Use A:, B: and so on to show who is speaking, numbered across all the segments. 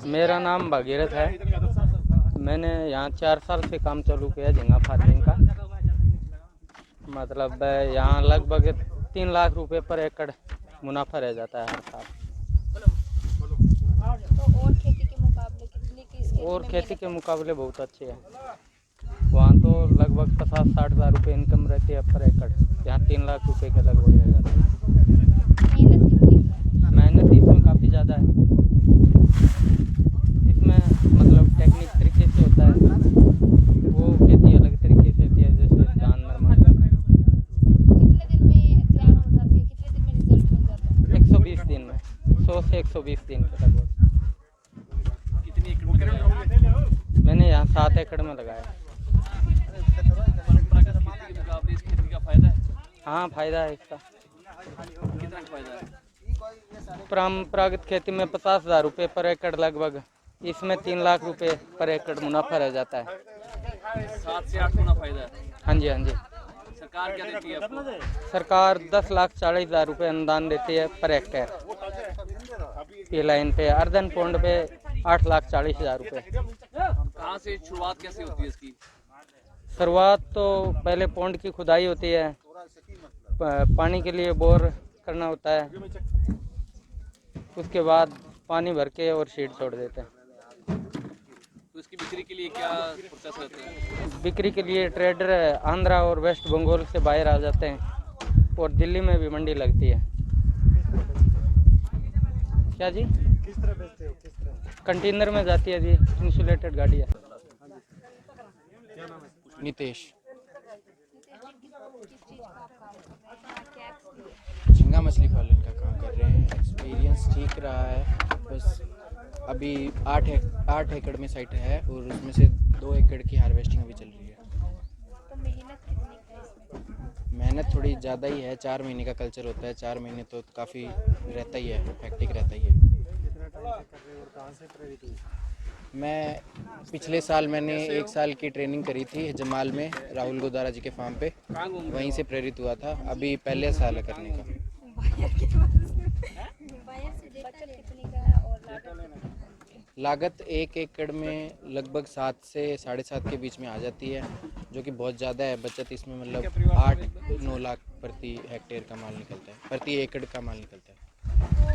A: मेरा नाम भागीरथ है। मैंने यहाँ 4 साल से काम चालू किया झींगा फार्मिंग का। मतलब यहाँ लगभग 3 लाख रुपए पर एकड़ मुनाफा रह जाता है हर साल।
B: तो और खेती के मुकाबले
A: और खेती के मुकाबले बहुत अच्छी है। वहाँ तो लगभग 50-60 हज़ार रुपये इनकम रहती है पर एकड़, यहाँ 3 लाख रुपए के लगभग रह जाता है। मेहनत इसमें काफ़ी ज़्यादा है। इसमें मतलब टेक्निक तरीके से होता है, वो खेती अलग तरीके से होती है, जैसे धान नरमा।
B: कितने दिन में तैयार हो जाती है, कितने दिन में रिजल्ट मिल जाता है?
A: 120 दिन में, 100 से 120 दिन के लगभग।
C: कितनी एकड़ में लगाया?
A: मैंने यहाँ 7 एकड़ में लगाया।
C: परंपरागत खेती के मुकाबले इस खेती का फायदा है?
A: हाँ, फायदा है इसका।
C: कितना फायदा है?
A: परंपरागत खेती में 50,000 रुपये पर एकड़ लगभग, इसमें 3 लाख रुपए पर एकड़ मुनाफा रह जाता है।
C: 7 से 8 गुना फायदा है।
A: हाँ जी, हाँ जी।
C: सरकार क्या देती है आपको?
A: सरकार 10,40,000 रुपये अनुदान देती है पर हेक्टेयर। पी लाइन पे अर्धन पौंड पे 8,40,000 रुपये।
C: कहाँ से शुरुआत कैसे होती है इसकी?
A: शुरुआत तो पहले पौंड की खुदाई होती है, पानी के लिए बोर करना होता है, उसके बाद पानी भर के और सीड छोड़ देते हैं।
C: तो इसकी बिक्री के लिए क्या प्रोसेस रहता है?
A: बिक्री के लिए ट्रेडर आंध्रा और वेस्ट बंगाल से बाहर आ जाते हैं और दिल्ली में भी मंडी लगती है। क्या जी?
D: किस तरह बेचते हो? किस तरह?
A: कंटेनर में जाती है जी, इंसुलेटेड गाड़ी है।
E: नितेश, झींगा मछली पालन का काम कर रहे हैं। एक्सपीरियंस ठीक रहा है। बस अभी 8 एकड़ में साइट है और उसमें से 2 एकड़ की हार्वेस्टिंग अभी चल रही है।
B: तो मेहनत कितनी है इसमें?
E: मेहनत थोड़ी ज़्यादा ही है। 4 महीने का कल्चर होता है। 4 महीने तो काफ़ी रहता ही है, हेक्टिक रहता ही है।
D: कितना टाइम से कर रहे हो और कहाँ से प्रेरित हुई?
E: मैं पिछले साल मैंने 1 साल की ट्रेनिंग करी थी जमाल में, राहुल गोदारा जी के फार्म पे, वहीं से प्रेरित हुआ था। अभी पहले साल है करने का।
B: बचत कितनी का है और
E: लागत 1 एकड़ में लगभग 7 से 7.5 के बीच में आ जाती है, जो कि बहुत ज़्यादा है। बचत इसमें मतलब 8-9 लाख प्रति हेक्टेयर का माल निकलता है, प्रति एकड़ का माल निकलता है।
B: तो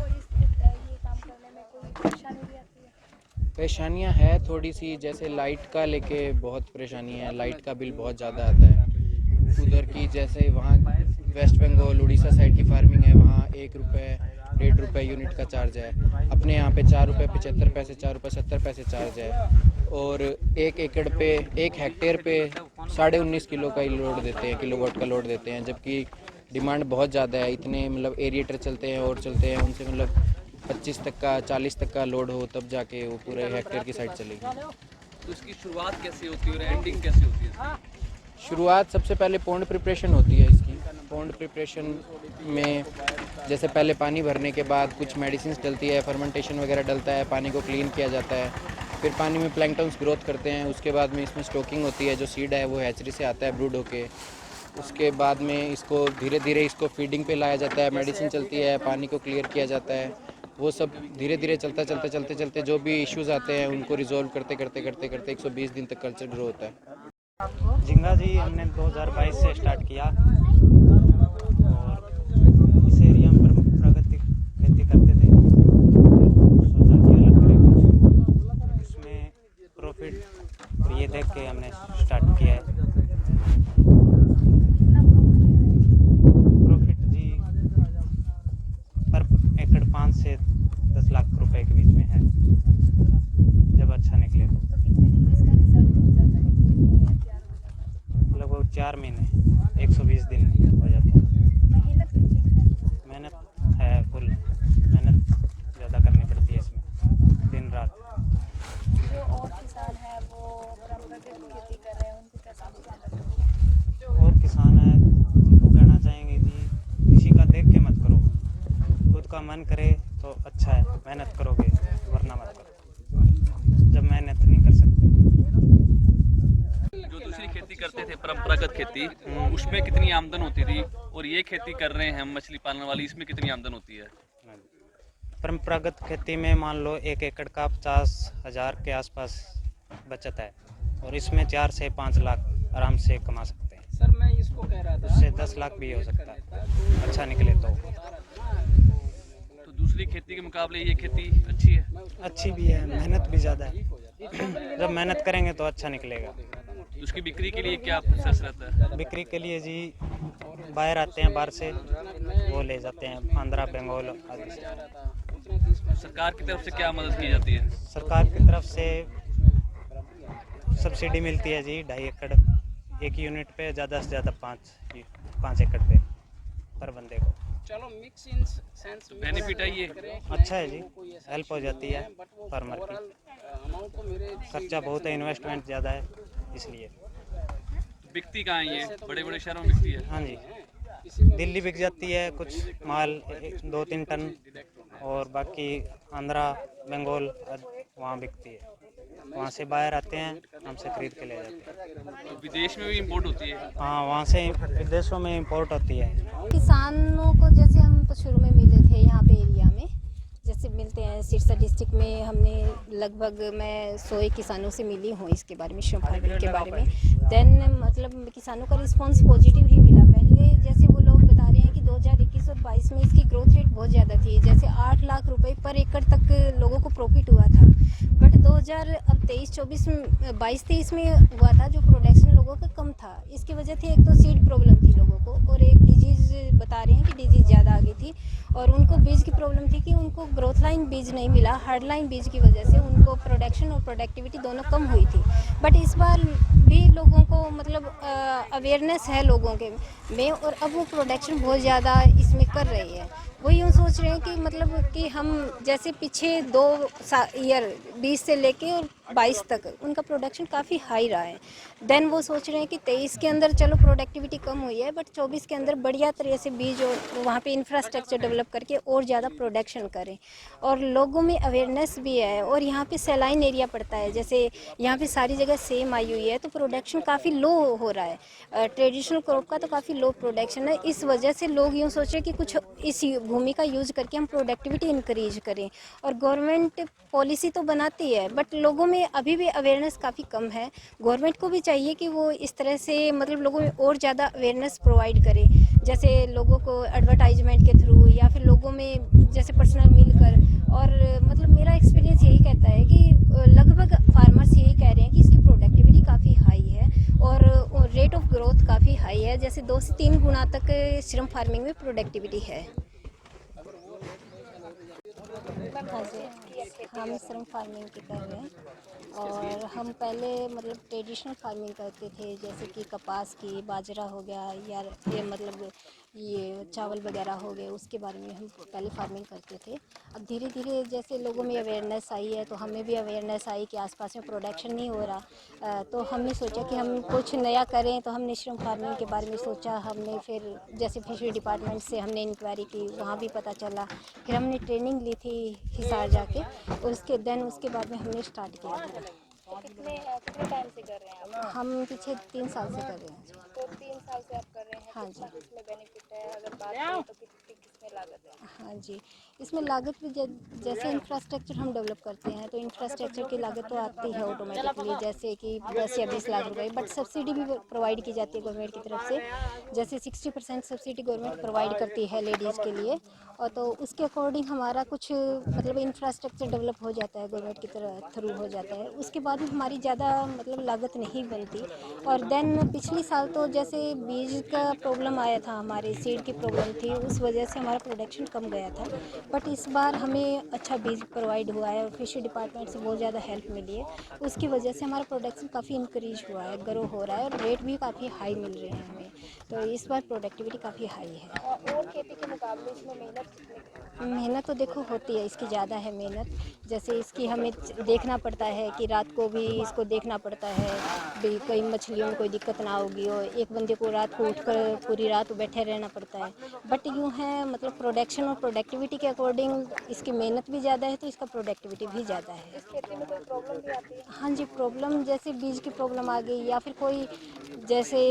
B: ये काम करने में कोई परेशानी भी आती है?
E: परेशानियां है थोड़ी सी, जैसे लाइट का लेके बहुत परेशानी है। लाइट का बिल बहुत ज़्यादा आता है उधर की। जैसे वहाँ वेस्ट बंगाल उड़ीसा साइड की फार्मिंग है, वहाँ 1 रुपये 1.5 रुपये यूनिट का चार्ज है। अपने यहाँ पे 4 रुपये 75 पैसे, 4 रुपये 70 पैसे चार्ज है। और 1 एकड़ पे 1 हेक्टेयर पे 19.5 किलो का ही लोड देते हैं, किलोवाट का लोड देते हैं, जबकि डिमांड बहुत ज़्यादा है। इतने मतलब एरिएटर चलते हैं और चलते हैं, उनसे मतलब 25 तक का 40 तक का लोड हो तब जाके वो पूरे हेक्टेयर की साइड चलेगी।
C: तो इसकी शुरुआत कैसे होती है और एंडिंग कैसे होती है?
E: शुरुआत सबसे पहले पौंड प्रिपरेशन होती है इसकी। पौंड प्रिपरेशन में जैसे पहले पानी भरने के बाद कुछ मेडिसिन डलती है, फर्मेंटेशन वगैरह डलता है, पानी को क्लीन किया जाता है। फिर पानी में प्लैंकटन्स ग्रोथ करते हैं। उसके बाद में इसमें स्टॉकिंग होती है, जो सीड है वो हैचरी से आता है ब्रूड होके। उसके बाद में इसको धीरे धीरे इसको फीडिंग पे लाया जाता है, मेडिसिन चलती है, पानी को क्लियर किया जाता है। वो सब धीरे धीरे चलते जो भी इश्यूज आते हैं उनको रिजॉल्व करते 120 दिन तक कल्चर ग्रो होता है।
D: झींगा जी हमने 2022 से स्टार्ट किया और इस एरिया में प्राकृतिक खेती करते थे। सोचा कि अलग करें कुछ, इसमें प्रॉफिट, और ये देख के हमने स्टार्ट किया है। प्रॉफिट जी पर एकड़ 5 से 10 लाख रुपए के बीच में है, जब अच्छा निकले तो।
B: कितने दिन में इसका रिजल्ट मिल जाता है?
D: लगभग 4 महीने 120 दिन हो जाता है।
B: मेहनत कितनी है?
D: मेहनत है, फुल मेहनत ज़्यादा करनी पड़ती है इसमें, दिन रात।
B: जो और किसान है वो परंपरागत खेती कर रहे हैं, उनको कैसा लगता है?
D: और किसान है उनको कहना चाहेंगे कि किसी का देख के मत करो, खुद का मन करे तो अच्छा है, मेहनत करोगे वरना मत करो, जब मेहनत नहीं कर सकते।
C: जो दूसरी खेती करते थे परंपरागत खेती, उसमें कितनी आमदन होती थी और ये खेती कर रहे हैं हम मछली पालन वाली, इसमें कितनी आमदन होती है?
D: परंपरागत खेती में मान लो 1 एकड़ का 50,000 के आसपास बचत है और इसमें 4 से 5 लाख आराम से कमा सकते हैं।
C: सर मैं इसको कह रहा था,
D: उससे 10 लाख भी हो सकता है, अच्छा निकले तो
C: दूसरी खेती के मुकाबले ये खेती अच्छी है।
D: अच्छी भी है, मेहनत भी ज़्यादा है। जब मेहनत करेंगे तो अच्छा निकलेगा।
C: तो उसकी बिक्री के लिए क्या प्रोसेस रहता है?
D: बिक्री के लिए जी बाहर आते हैं, बाहर से वो ले जाते हैं, आंध्रा बंगाल आदि से।
C: सरकार की तरफ से क्या मदद की जाती है?
D: सरकार की तरफ से सब्सिडी मिलती है जी 2.5 एकड़ 1 यूनिट पे, ज़्यादा से ज़्यादा 5 एकड़ पे पर बंदे को।
C: चलो मिक्स इन सेंस बेनिफिट है ये।
D: अच्छा है जी, हेल्प हो जाती है फार्मर की। खर्चा बहुत है, इन्वेस्टमेंट ज़्यादा है इसलिए।
C: बिकती कहाँ है ये? बड़े बड़े शहरों में बिकती है?
D: हाँ जी, दिल्ली बिक जाती है कुछ माल 2-3 टन, और बाकी आंध्रा बंगाल वहाँ बिकती है। वहाँ से बाहर आते हैं, हमसे खरीद के ले जाते हैं।
C: तो विदेश में भी इंपोर्ट होती है?
D: हाँ, वहाँ से विदेशों में इंपोर्ट होती है।
F: किसानों को जैसे हम तो शुरू में मिले थे यहाँ पे एरिया में, जैसे मिलते हैं सिरसा डिस्ट्रिक्ट में, हमने लगभग मैं 100 किसानों से मिली हूँ इसके बारे में, श्रम फार्मिंग के बारे में। देन मतलब किसानों का रिस्पांस पॉजिटिव ही मिला। पहले जैसे वो लोग बता रहे हैं कि 2021 और 22 में इसकी ग्रोथ रेट बहुत ज़्यादा थी, जैसे 8 लाख रुपए पर एकड़ तक लोगों को प्रॉफिट हुआ था। बट 22-23 में हुआ था जो प्रोडक्शन लोगों का कम था। इसकी वजह थी एक तो सीड प्रॉब्लम थी लोगों को, और एक डिजीज़ बता रहे हैं कि डिजीज़ ज़्यादा आ गई थी, और उनको बीज की प्रॉब्लम थी कि उनको ग्रोथ लाइन बीज नहीं मिला। हार्ड लाइन बीज की वजह से उनको प्रोडक्शन और प्रोडक्टिविटी दोनों कम हुई थी। बट इस बार भी लोगों को मतलब अवेयरनेस है लोगों के में, और अब वो प्रोडक्शन बहुत ज़्यादा इसमें कर रही है। वो यूँ सोच रहे हैं कि मतलब कि हम जैसे पीछे 2 ईयर 20 से लेके और 22 तक उनका प्रोडक्शन काफ़ी हाई रहा है। देन वो सोच रहे हैं कि 23 के अंदर चलो प्रोडक्टिविटी कम हुई है, बट 24 के अंदर बढ़िया तरह से बीज और वहाँ पे इंफ्रास्ट्रक्चर डेवलप करके और ज़्यादा प्रोडक्शन करें। और लोगों में अवेयरनेस भी है, और यहाँ पे सैलाइन एरिया पड़ता है, जैसे यहाँ पे सारी जगह सेम आई हुई है, तो प्रोडक्शन काफ़ी लो हो रहा है। ट्रेडिशनल क्रॉप का तो काफ़ी लो प्रोडक्शन है। इस वजह से लोग यूँ सोच रहे हैं कि कुछ इस भूमि का यूज़ करके हम प्रोडक्टिविटी इंक्रीज करें। और गवर्नमेंट पॉलिसी तो बनाती है, बट लोगों में अभी भी अवेयरनेस काफ़ी कम है। गवर्नमेंट को भी चाहिए कि वो इस तरह से मतलब लोगों में और ज़्यादा अवेयरनेस प्रोवाइड करे, जैसे लोगों को एडवर्टाइजमेंट के थ्रू या फिर लोगों में जैसे पर्सनल मिलकर। और मतलब मेरा एक्सपीरियंस यही कहता है कि लगभग फार्मर्स यही कह रहे हैं कि इसकी प्रोडक्टिविटी काफ़ी हाई है और रेट ऑफ ग्रोथ काफ़ी हाई है, जैसे 2 से 3 गुना तक श्रम फार्मिंग में प्रोडक्टिविटी है। हाँ जी, हम श्रम फार्मिंग की कर रहे हैं, और हम पहले मतलब ट्रेडिशनल फार्मिंग करते थे, जैसे कि कपास की, बाजरा हो गया, या ये मतलब ये चावल वगैरह हो गए, उसके बारे में हम पहले फार्मिंग करते थे। अब धीरे धीरे जैसे लोगों में अवेयरनेस आई है, तो हमें भी अवेयरनेस आई कि आसपास में प्रोडक्शन नहीं हो रहा, तो हमने सोचा कि हम कुछ नया करें। तो हमने श्रम फार्मिंग के बारे में सोचा। हमने फिर जैसे फिशरी डिपार्टमेंट से हमने इंक्वायरी की, वहाँ भी पता चला। फिर हमने ट्रेनिंग ली थी हिसार जाके, उसके बाद में हमने स्टार्ट किया था।
B: कितने टाइम से कर रहे हैं आप?
F: हम पीछे 3 साल से कर रहे हैं।
B: तो 3 साल से आप कर रहे हैं।
F: हाँ
B: कितना
F: जी।
B: इसमें बेनिफिट है? अगर बात करें तो किसमें लागत है?
F: हाँ जी, इसमें लागत भी जैसे इंफ्रास्ट्रक्चर हम डेवलप करते हैं, तो इंफ्रास्ट्रक्चर की लागत तो आती है ऑटोमेटिकली, जैसे कि 10 या 20 लाख रुपए। बट सब्सिडी भी प्रोवाइड की जाती है गवर्नमेंट की तरफ से, जैसे 60% सब्सिडी गवर्नमेंट प्रोवाइड करती है लेडीज़ के लिए। और तो उसके अकॉर्डिंग हमारा कुछ मतलब इंफ्रास्ट्रक्चर डेवलप हो जाता है, गवर्नमेंट की तरह थ्रू हो जाता है। उसके बाद भी हमारी ज़्यादा मतलब लागत नहीं बनती। और देन पिछले साल तो जैसे बीज का प्रॉब्लम आया था, हमारे सीड की प्रॉब्लम थी, उस वजह से हमारा प्रोडक्शन कम गया था। बट इस बार हमें अच्छा बीज प्रोवाइड हुआ है, और फिशरी डिपार्टमेंट से बहुत ज़्यादा हेल्प मिली है। उसकी वजह से हमारा प्रोडक्शन काफ़ी इंक्रीज हुआ है, ग्रो हो रहा है, और रेट भी काफ़ी हाई मिल रहे हैं हमें। तो इस बार प्रोडक्टिविटी काफ़ी हाई है।
B: और खेती के मुकाबले इसमें
F: मेहनत तो देखो होती है, इसकी ज़्यादा है मेहनत। जैसे इसकी हमें देखना पड़ता है कि रात को भी इसको देखना पड़ता है भी कई मछलियों में कोई दिक्कत ना होगी, और एक बंदे को रात को उठकर पूरी रात बैठे रहना पड़ता है। बट यूँ है मतलब प्रोडक्शन और प्रोडक्टिविटी के अकॉर्डिंग इसकी मेहनत भी ज़्यादा है तो इसका प्रोडक्टिविटी भी ज़्यादा है।
B: इस खेती में कोई प्रॉब्लम भी आती है?
F: हाँ जी, प्रॉब्लम जैसे बीज की प्रॉब्लम आ गई या फिर कोई जैसे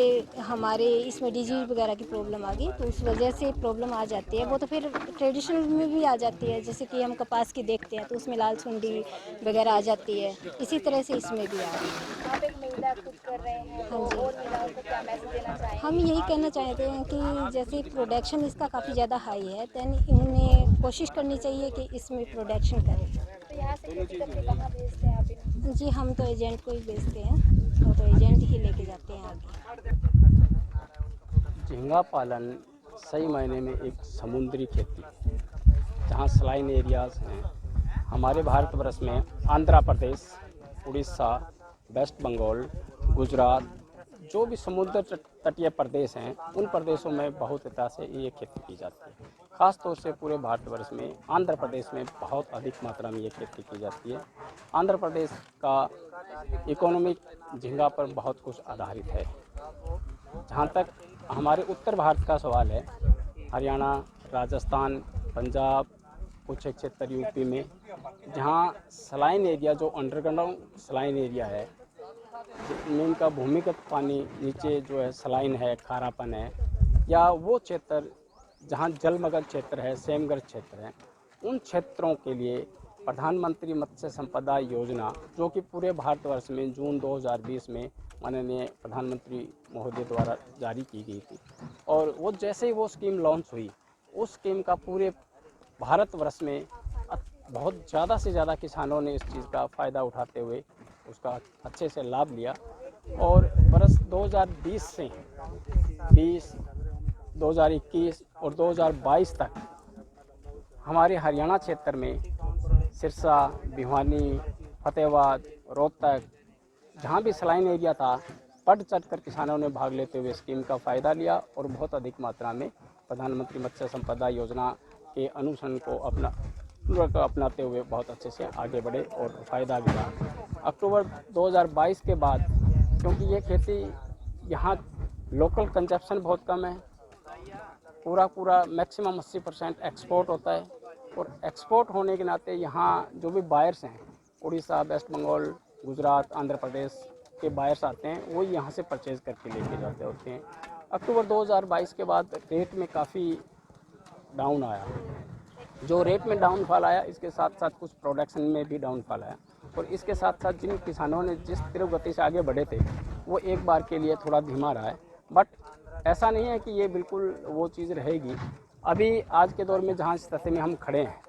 F: हमारे इसमें डिजीज वगैरह की प्रॉब्लम आ गई तो उस वजह से प्रॉब्लम आ जाती है। वो तो फिर ट्रेडिशनल में भी आ जाती है, जैसे कि हम कपास की देखते हैं तो उसमें लाल सुंडी वगैरह आ जाती है, इसी तरह से इसमें भी आ रही है।
B: आप एक महिला खुद कर रहे हैं तो
F: हाँ जी।
B: और महिलाओं को क्या मैसेज देना चाहेंगे?
F: हम यही कहना चाहते हैं कि जैसे प्रोडक्शन इसका काफ़ी ज़्यादा हाई है, दैन इन्हें कोशिश करनी चाहिए कि इसमें प्रोडक्शन करें।
B: तो यहाँ से खेती करके कहाँ भेजते हैं आप इन्हें?
F: जी, हम तो एजेंट को ही बेचते हैं और तो एजेंट ही लेके जाते हैं आगे।
G: झींगा पालन सही मायने में एक समुद्री खेती है, जहाँ सलाइन एरियाज़ हैं। हमारे भारतवर्ष में आंध्र प्रदेश, उड़ीसा, वेस्ट बंगाल, गुजरात, जो भी समुद्र तटीय प्रदेश हैं उन प्रदेशों में बहुत तरह से ये खेती की जाती है। ख़ास तौर से पूरे भारतवर्ष में आंध्र प्रदेश में बहुत अधिक मात्रा में ये खेती की जाती है। आंध्र प्रदेश का इकोनॉमिक झींगा पर बहुत कुछ आधारित है। जहाँ तक हमारे उत्तर भारत का सवाल है, हरियाणा, राजस्थान, पंजाब, कुछ क्षेत्र यूपी में जहाँ सलाइन एरिया जो अंडरग्राउंड सलाइन एरिया है, जिनमें इनका भूमिगत पानी नीचे जो है सलाइन है, खारापन है, या वो क्षेत्र जहाँ जलमग्न क्षेत्र है, सेमग्रस्त क्षेत्र है, उन क्षेत्रों के लिए प्रधानमंत्री मत्स्य संपदा योजना जो कि पूरे भारतवर्ष में जून 2020 में माननीय प्रधानमंत्री महोदय द्वारा जारी की गई थी, और वो जैसे ही वो स्कीम लॉन्च हुई, उस स्कीम का पूरे भारतवर्ष में बहुत ज़्यादा से ज़्यादा किसानों ने इस चीज़ का फ़ायदा उठाते हुए उसका अच्छे से लाभ लिया। और वर्ष 2020 से 20, 2021 और 2022 तक हमारे हरियाणा क्षेत्र में सिरसा, भिवानी, फतेहाबाद, रोहतक, जहाँ भी सलाइन एरिया था, बढ़ चढ़ कर किसानों ने भाग लेते हुए स्कीम का फ़ायदा लिया और बहुत अधिक मात्रा में प्रधानमंत्री मत्स्य संपदा योजना के अनुसरण को अपनाते हुए बहुत अच्छे से आगे बढ़े और फ़ायदा भी रहा। अक्टूबर 2022 के बाद, क्योंकि ये खेती यहाँ लोकल कंजप्शन बहुत कम है, पूरा मैक्सिमम 80% एक्सपोर्ट होता है, और एक्सपोर्ट होने के नाते यहाँ जो भी बायर्स हैं, उड़ीसा, वेस्ट बंगाल, गुजरात, आंध्र प्रदेश के बायर्स आते हैं, वो यहाँ से परचेज़ करके लेके जाते होते हैं। अक्टूबर 2022 के बाद रेट में काफ़ी डाउन आया। जो रेट में डाउनफॉल आया, इसके साथ साथ कुछ प्रोडक्शन में भी डाउनफॉल आया, और इसके साथ साथ जिन किसानों ने जिस तीव्र गति से आगे बढ़े थे वो एक बार के लिए थोड़ा धीमा रहा है। बट ऐसा नहीं है कि ये बिल्कुल वो चीज़ रहेगी। अभी आज के दौर में जहाँ स्थिति में हम खड़े हैं,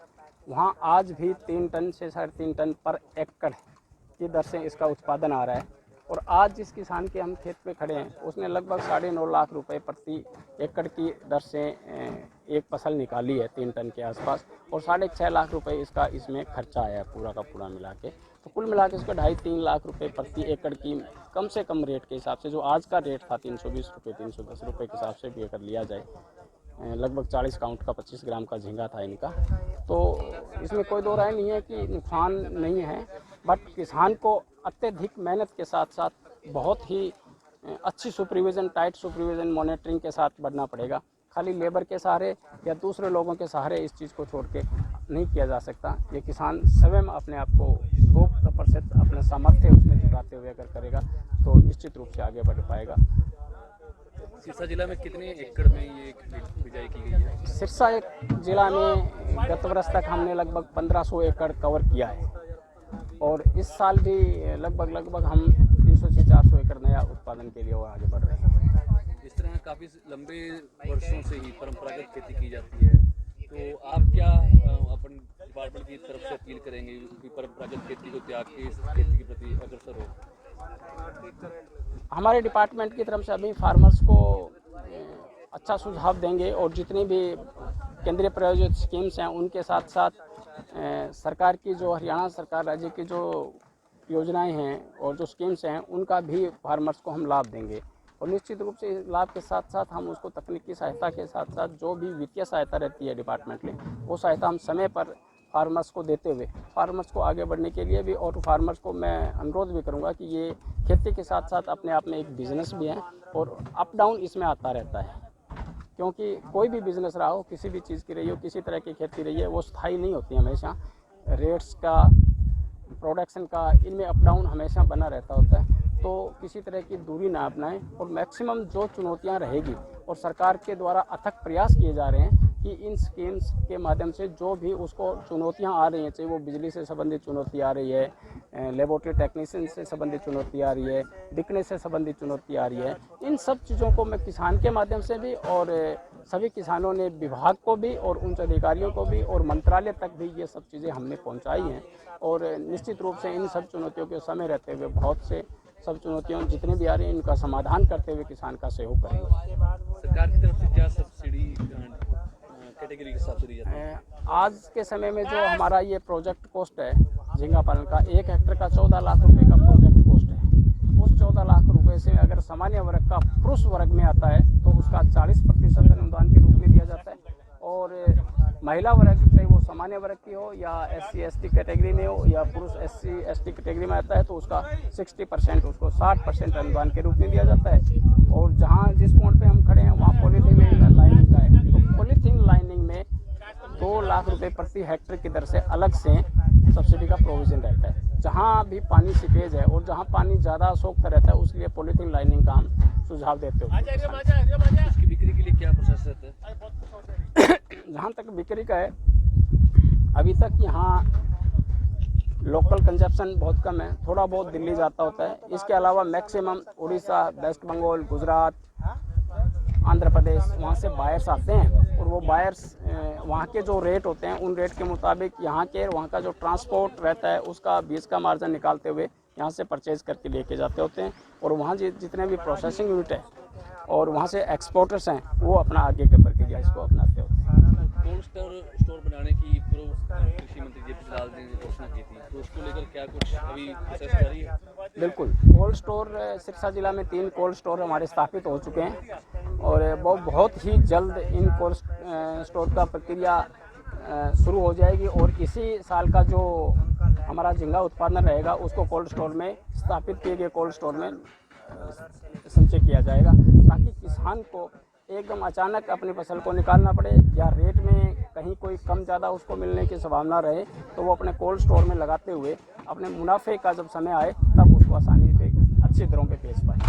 G: वहाँ आज भी 3 टन से 3.5 टन पर एकड़ की दर से इसका उत्पादन आ रहा है। और आज जिस किसान के हम खेत पे खड़े हैं, उसने लगभग 9.5 लाख रुपए प्रति एकड़ की दर से एक फसल निकाली है 3 टन के आसपास, और 6.5 लाख रुपए इसका इसमें खर्चा आया है पूरा का पूरा मिला के। तो कुल मिला के इसका 2.5-3 लाख रुपए प्रति एकड़ की कम से कम रेट के हिसाब से, जो आज का रेट था 320 रुपये, 310 रुपये के हिसाब से भी अगर लिया जाए, लगभग 40 काउंट का 25 ग्राम का झींगा था इनका, तो इसमें कोई दो राय नहीं है कि नुकसान नहीं है। बट किसान को अत्यधिक मेहनत के साथ साथ बहुत ही अच्छी सुपरविज़न, टाइट सुपरविज़न, मॉनिटरिंग के साथ बढ़ना पड़ेगा। खाली लेबर के सहारे या दूसरे लोगों के सहारे इस चीज़ को छोड़ के नहीं किया जा सकता। ये किसान स्वयं अपने आप को 100% अपने सामर्थ्य उसमें जुटाते हुए अगर करेगा तो निश्चित रूप से आगे बढ़ पाएगा।
C: सिरसा जिला में कितने एकड़ में ये बिजाई की गई है?
G: सिरसा एक जिला में गत वर्ष तक हमने लगभग 1500 एकड़ कवर किया है, और इस साल भी लगभग हम 300 से 400 एकड़ नया उत्पादन के लिए और आगे बढ़ रहे हैं।
C: इस तरह काफ़ी लंबे वर्षों से ही परंपरागत खेती की जाती है, तो आप क्या अपन डिपार्टमेंट की तरफ से अपील करेंगे कि परंपरागत खेती को त्याग के इस खेती के प्रति अग्रसर हो?
G: हमारे डिपार्टमेंट की तरफ से अभी फार्मर्स को अच्छा सुझाव देंगे, और जितनी भी केंद्रीय प्रायोजित स्कीम्स हैं उनके साथ साथ सरकार की जो हरियाणा सरकार राज्य की जो योजनाएं हैं और जो स्कीम्स हैं उनका भी फार्मर्स को हम लाभ देंगे। और निश्चित रूप से लाभ के साथ साथ हम उसको तकनीकी सहायता के साथ साथ जो भी वित्तीय सहायता रहती है डिपार्टमेंट में, वो सहायता हम समय पर फार्मर्स को देते हुए फार्मर्स को आगे बढ़ने के लिए भी, और फार्मर्स को मैं अनुरोध भी करूंगा कि ये खेती के साथ साथ अपने आप में एक बिजनेस भी है और अप डाउन इसमें आता रहता है। क्योंकि कोई भी बिजनेस रहा हो, किसी भी चीज़ की रही हो, किसी तरह की खेती रही है, वो स्थायी नहीं होती हमेशा। रेट्स का, प्रोडक्शन का, इनमें अप डाउन हमेशा बना रहता होता है। तो किसी तरह की दूरी ना अपनाएं और मैक्सिमम जो चुनौतियां रहेगी और सरकार के द्वारा अथक प्रयास किए जा रहे हैं कि इन स्कीम्स के माध्यम से जो भी उसको चुनौतियां आ रही हैं, चाहे वो बिजली से संबंधित चुनौती आ रही है, लेबोरेटरी टेक्नीशियन से संबंधित चुनौती आ रही है, बिकने से संबंधित चुनौती आ रही है, इन सब चीज़ों को मैं किसान के माध्यम से भी और सभी किसानों ने विभाग को भी और उच्च अधिकारियों को भी और मंत्रालय तक भी ये सब चीज़ें हमने पहुंचाई हैं। और निश्चित रूप से इन सब चुनौतियों के समय रहते हुए बहुत से सब चुनौतियों जितने भी आ रही हैं इनका समाधान करते हुए किसान का सहयोग करेंगे।
C: सरकार की तरफ से क्या सब्सिडी कैटेगरी के हिसाब से दी जाती है?
G: आज के समय में जो हमारा ये प्रोजेक्ट कॉस्ट है झींगा पालन का, 1 हेक्टर का 14 लाख रुपए का प्रोजेक्ट कॉस्ट है। उस 14 लाख रुपए से अगर सामान्य वर्ग का पुरुष वर्ग में आता है तो उसका 40% अनुदान के रूप में दिया जाता है, और महिला वर्ग चाहे वो सामान्य वर्ग की हो या SC ST कैटेगरी में हो या पुरुष SC ST कैटेगरी में आता है तो उसका 60%, उसको 60% अनुदान के रूप में दिया जाता है। और जहाँ जिस पॉइंट पे हम खड़े हैं वहाँ पॉलीथीन लाइनिंग का है, तो पॉलीथीन लाइनिंग में 2 लाख रुपए प्रति हेक्टर की दर से अलग से सब्सिडी का प्रोविज़न रहता है। जहाँ भी पानी सीपेज है और जहाँ पानी ज़्यादा सोखता रहता है उसके लिए पॉलीथीन लाइनिंग का हम सुझाव देते हो।
C: उसकी बिक्री के लिए क्या प्रोसेस रहता है?
G: जहाँ तक बिक्री का है, अभी तक यहाँ लोकल कंजप्शन बहुत कम है, थोड़ा बहुत दिल्ली जाता होता है। इसके अलावा मैक्सिमम उड़ीसा, वेस्ट बंगाल, गुजरात, आंध्र प्रदेश, वहाँ से बायर्स आते हैं और वो बायर्स वहाँ के जो रेट होते हैं उन रेट के मुताबिक यहाँ के वहाँ का जो ट्रांसपोर्ट रहता है उसका बीच का मार्जिन निकालते हुए यहाँ से परचेज़ करके लेके जाते होते हैं। और वहाँ जितने भी प्रोसेसिंग यूनिट है और वहाँ से एक्सपोर्टर्स हैं वो अपना आगे की प्रक्रिया इसको अपनाते होते हैं।
C: कोल्ड स्टोर बनाने की पूर्व कृषि मंत्री JP लाल ने घोषणा की थी, तो उसको लेकर क्या कुछ अभी प्रोसेस जारी है?
G: बिल्कुल, कोल्ड स्टोर सिरसा जिला में 3 कोल्ड स्टोर हमारे स्थापित हो चुके हैं और वो बहुत ही जल्द इन कोल्ड स्टोर का प्रक्रिया शुरू हो जाएगी और इसी साल का जो हमारा झींगा उत्पादन रहेगा उसको कोल्ड स्टोर में स्थापित किए गए कोल्ड स्टोर में संचय किया जाएगा, ताकि किसान को एकदम अचानक अपनी फसल को निकालना पड़े या रेट में कहीं कोई कम ज़्यादा उसको मिलने की संभावना रहे तो वो अपने कोल्ड स्टोर में लगाते हुए अपने मुनाफे का जब समय आए तब उसको आसानी से अच्छी दरों पे बेच पाए।